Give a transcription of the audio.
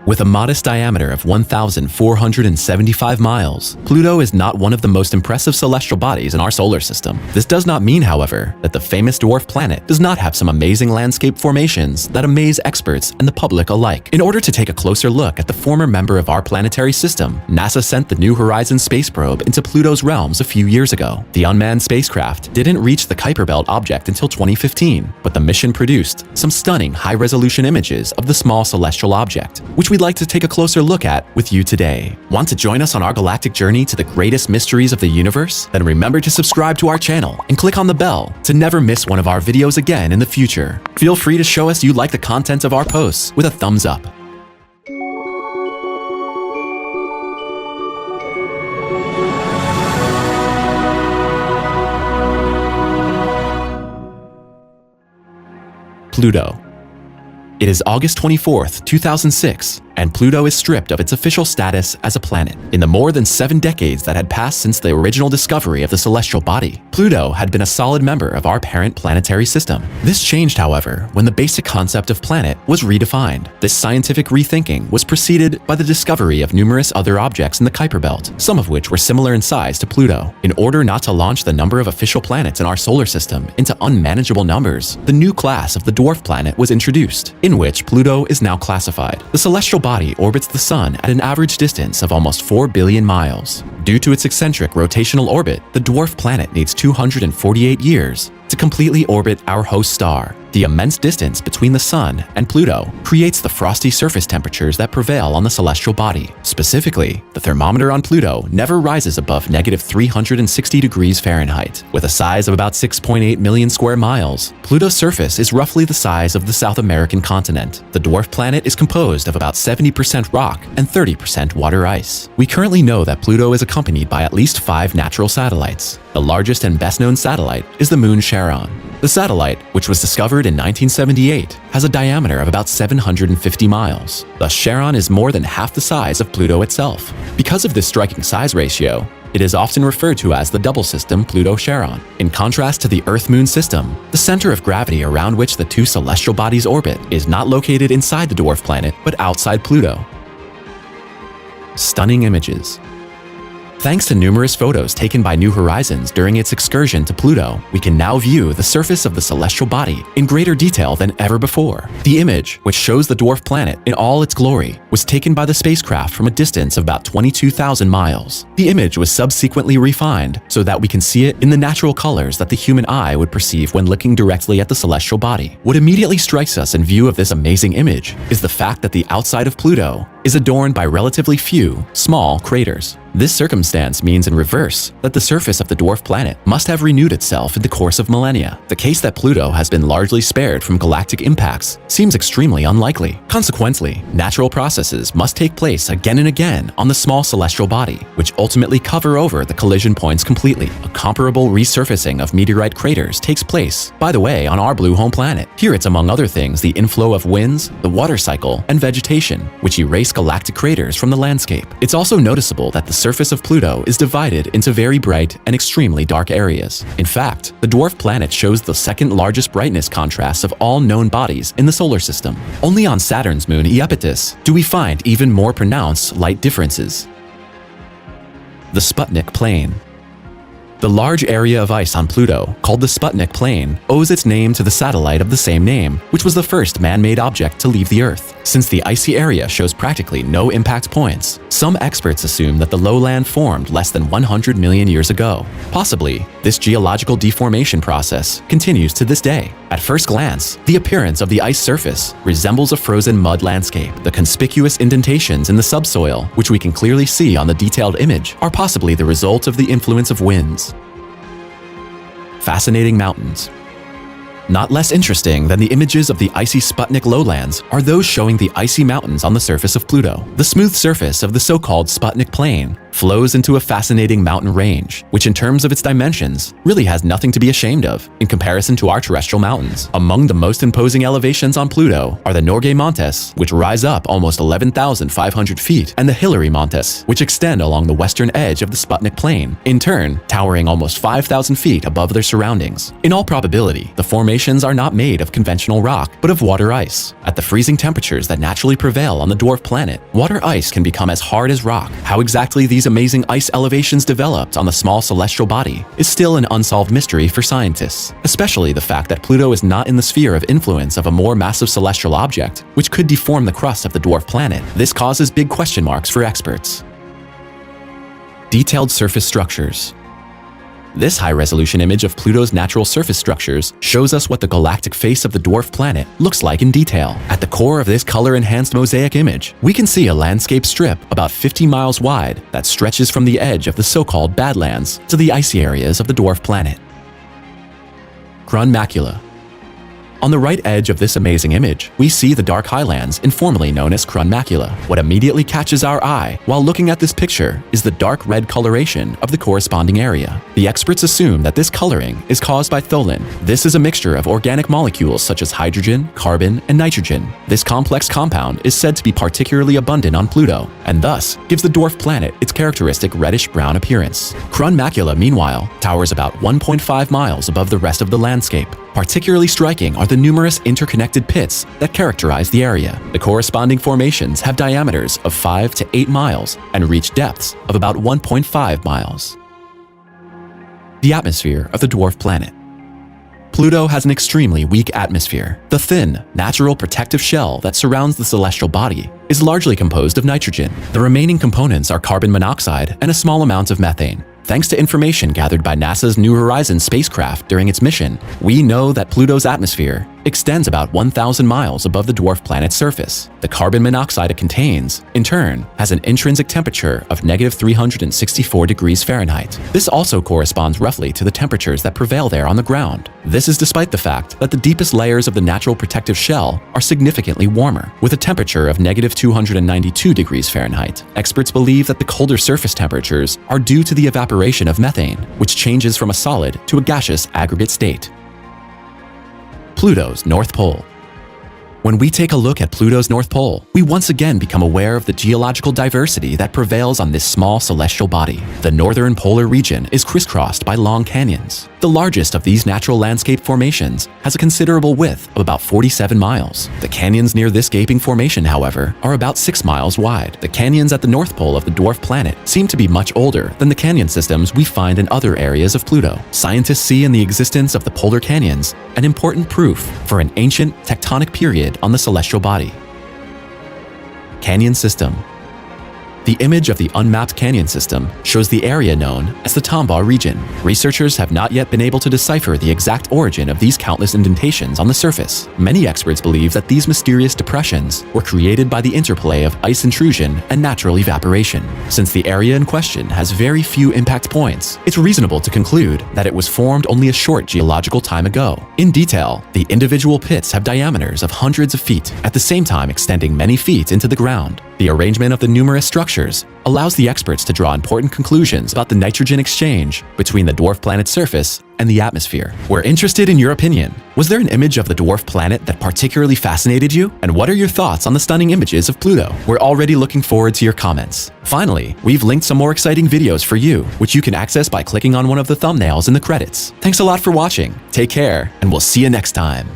With a modest diameter of 1,475 miles, Pluto is not one of the most impressive celestial bodies in our solar system. This does not mean, however, that the famous dwarf planet does not have some amazing landscape formations that amaze experts and the public alike. In order to take a closer look at the former member of our planetary system, NASA sent the New Horizons space probe into Pluto's realms a few years ago. The unmanned spacecraft didn't reach the Kuiper Belt object until 2015, but the mission produced some stunning high-resolution images of the small celestial object, which we'd like to take a closer look at with you today. Want to join us on our galactic journey to the greatest mysteries of the universe? Then remember to subscribe to our channel and click on the bell to never miss one of our videos again in the future. Feel free to show us you like the content of our posts with a thumbs up. Pluto. It is August 24th, 2006, and Pluto is stripped of its official status as a planet. In the more than 7 decades that had passed since the original discovery of the celestial body, Pluto had been a solid member of our parent planetary system. This changed, however, when the basic concept of planet was redefined. This scientific rethinking was preceded by the discovery of numerous other objects in the Kuiper Belt, some of which were similar in size to Pluto. In order not to launch the number of official planets in our solar system into unmanageable numbers, the new class of the dwarf planet was introduced, in which Pluto is now classified. The celestial body orbits the Sun at an average distance of almost 4 billion miles. Due to its eccentric rotational orbit, the dwarf planet needs 248 years to completely orbit our host star. The immense distance between the Sun and Pluto creates the frosty surface temperatures that prevail on the celestial body. Specifically, the thermometer on Pluto never rises above -360 degrees Fahrenheit. With a size of about 6.8 million square miles, Pluto's surface is roughly the size of the South American continent. The dwarf planet is composed of about 70% rock and 30% water ice. We currently know that Pluto is accompanied by at least 5 natural satellites. The largest and best-known satellite is the moon Charon. The satellite, which was discovered in 1978, has a diameter of about 750 miles. Thus, Charon is more than half the size of Pluto itself. Because of this striking size ratio, it is often referred to as the double system Pluto-Charon. In contrast to the Earth-Moon system, the center of gravity around which the two celestial bodies orbit is not located inside the dwarf planet, but outside Pluto. Stunning images. Thanks to numerous photos taken by New Horizons during its excursion to Pluto, we can now view the surface of the celestial body in greater detail than ever before. The image, which shows the dwarf planet in all its glory, was taken by the spacecraft from a distance of about 22,000 miles. The image was subsequently refined so that we can see it in the natural colors that the human eye would perceive when looking directly at the celestial body. What immediately strikes us in view of this amazing image is the fact that the outside of Pluto is adorned by relatively few, small craters. This circumstance means in reverse that the surface of the dwarf planet must have renewed itself in the course of millennia. The case that Pluto has been largely spared from galactic impacts seems extremely unlikely. Consequently, natural processes must take place again and again on the small celestial body, which ultimately cover over the collision points completely. A comparable resurfacing of meteorite craters takes place, by the way, on our blue home planet. Here it's among other things the inflow of winds, the water cycle, and vegetation, which erase galactic craters from the landscape. It's also noticeable that the surface of Pluto is divided into very bright and extremely dark areas. In fact, the dwarf planet shows the second largest brightness contrast of all known bodies in the solar system. Only on Saturn's moon Iapetus do we find even more pronounced light differences. The Sputnik Plain. The large area of ice on Pluto, called the Sputnik Plain, owes its name to the satellite of the same name, which was the first man-made object to leave the Earth. Since the icy area shows practically no impact points, some experts assume that the lowland formed less than 100 million years ago. Possibly, this geological deformation process continues to this day. At first glance, the appearance of the ice surface resembles a frozen mud landscape. The conspicuous indentations in the subsoil, which we can clearly see on the detailed image, are possibly the result of the influence of winds. Fascinating mountains. Not less interesting than the images of the icy Sputnik lowlands are those showing the icy mountains on the surface of Pluto. The smooth surface of the so-called Sputnik Plain flows into a fascinating mountain range, which in terms of its dimensions, really has nothing to be ashamed of in comparison to our terrestrial mountains. Among the most imposing elevations on Pluto are the Norgay Montes, which rise up almost 11,500 feet, and the Hillary Montes, which extend along the western edge of the Sputnik Plain, in turn towering almost 5,000 feet above their surroundings. In all probability, the formations are not made of conventional rock, but of water ice. At the freezing temperatures that naturally prevail on the dwarf planet, water ice can become as hard as rock. How exactly these amazing ice elevations developed on the small celestial body is still an unsolved mystery for scientists, especially the fact that Pluto is not in the sphere of influence of a more massive celestial object, which could deform the crust of the dwarf planet. This causes big question marks for experts. Detailed surface structures. This high-resolution image of Pluto's natural surface structures shows us what the galactic face of the dwarf planet looks like in detail. At the core of this color-enhanced mosaic image, we can see a landscape strip about 50 miles wide that stretches from the edge of the so-called Badlands to the icy areas of the dwarf planet. Crun Macula. On the right edge of this amazing image, we see the dark highlands informally known as Crun Macula. What immediately catches our eye while looking at this picture is the dark red coloration of the corresponding area. The experts assume that this coloring is caused by tholin. This is a mixture of organic molecules such as hydrogen, carbon, and nitrogen. This complex compound is said to be particularly abundant on Pluto, and thus gives the dwarf planet its characteristic reddish-brown appearance. Crun Macula, meanwhile, towers about 1.5 miles above the rest of the landscape. Particularly striking are the numerous interconnected pits that characterize the area. The corresponding formations have diameters of 5 to 8 miles and reach depths of about 1.5 miles. The atmosphere of the dwarf planet. Pluto has an extremely weak atmosphere. The thin, natural protective shell that surrounds the celestial body is largely composed of nitrogen. The remaining components are carbon monoxide and a small amount of methane. Thanks to information gathered by NASA's New Horizons spacecraft during its mission, we know that Pluto's atmosphere extends about 1,000 miles above the dwarf planet's surface. The carbon monoxide it contains, in turn, has an intrinsic temperature of -364 degrees Fahrenheit. This also corresponds roughly to the temperatures that prevail there on the ground. This is despite the fact that the deepest layers of the natural protective shell are significantly warmer, with a temperature of -292 degrees Fahrenheit. Experts believe that the colder surface temperatures are due to the evaporation of methane, which changes from a solid to a gaseous aggregate state. Pluto's North Pole. When we take a look at Pluto's North Pole, we once again become aware of the geological diversity that prevails on this small celestial body. The northern polar region is crisscrossed by long canyons. The largest of these natural landscape formations has a considerable width of about 47 miles. The canyons near this gaping formation, however, are about 6 miles wide. The canyons at the North Pole of the dwarf planet seem to be much older than the canyon systems we find in other areas of Pluto. Scientists see in the existence of the polar canyons an important proof for an ancient tectonic period on the celestial body. Canyon system. The image of the unmapped canyon system shows the area known as the Tombaugh region. Researchers have not yet been able to decipher the exact origin of these countless indentations on the surface. Many experts believe that these mysterious depressions were created by the interplay of ice intrusion and natural evaporation. Since the area in question has very few impact points, it's reasonable to conclude that it was formed only a short geological time ago. In detail, the individual pits have diameters of hundreds of feet, at the same time extending many feet into the ground. The arrangement of the numerous structures allows the experts to draw important conclusions about the nitrogen exchange between the dwarf planet's surface and the atmosphere. We're interested in your opinion. Was there an image of the dwarf planet that particularly fascinated you? And what are your thoughts on the stunning images of Pluto? We're already looking forward to your comments. Finally, we've linked some more exciting videos for you, which you can access by clicking on one of the thumbnails in the credits. Thanks a lot for watching. Take care, and we'll see you next time.